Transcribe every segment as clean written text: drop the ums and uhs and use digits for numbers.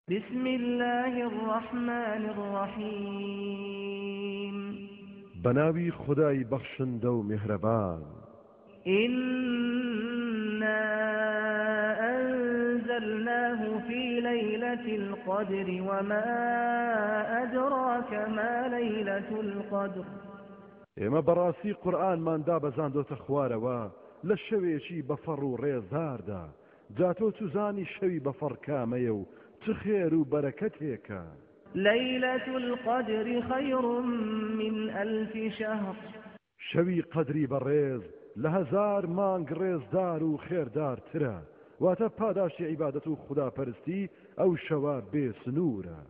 بسم الله الرحمن الرحيم بناوي خداي بخشند و مهربان إنا أنزلناه في ليلة القدر وما أدراك ما ليلة القدر ئێمە بەڕاستی قورئانمان دابەزاندۆتە خوارەوە لە شەوێکی بەفەڕ و ڕێزاردا جا تۆ توزانی شەوی بەفەڕ کامەیە و چ خێر و بەرەکەتێکە ليلة القدر خير من 1000 شهر شەوی قەدری بەڕێز لە 1000 مانگ ڕێزدار و خێردارترە واتە پاداشی عیبادەت و خوداپەرستی ئەو شەوە بێسنوورە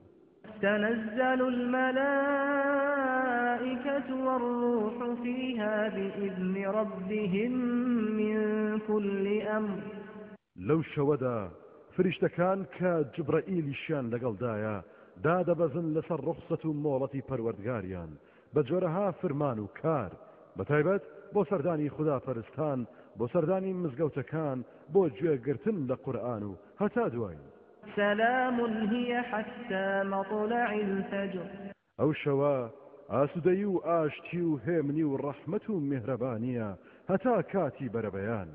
تنزل الملائكة والروح فيها بإذن ربهم من كل أمر لەو شەوەدا فریشتەکان کە جبرەئیلیشیان لەگەڵدایە دادەبەزن لەسەر ڕوخسەت و مۆڵەتی پەروەردگاریان بە جۆرەها فرمان و کار بەتایبەت بۆ سەردانی خوداپەرستان بۆ سەردانی مزگەوتەکان بۆ گوێگرتن لە قورئان و هەتا دوای سلام هي حتى مطلع الفجر ئەو شەوە ئاسودەیی و ئاشتی و هێمنی و ڕەحمەت و میهرەبانیە هەتا کاتی بەرەبەیان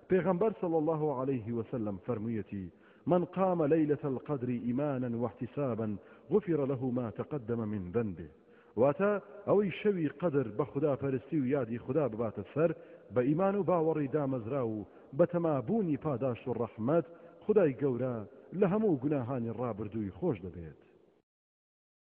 پیغمبر صلى الله عليه وسلم فرميتي من قام ليلة القدر إيمانا واحتسابا غفر له ما تقدم من ذنبه واتا اوي شوي قدر بخدا پرستی و یادی خدا ببات سر با ایمان و باوری دامزراو بتمابونی پاداش و رحمت خدای گورا لهمو گناهانی رابردوی خوش دبید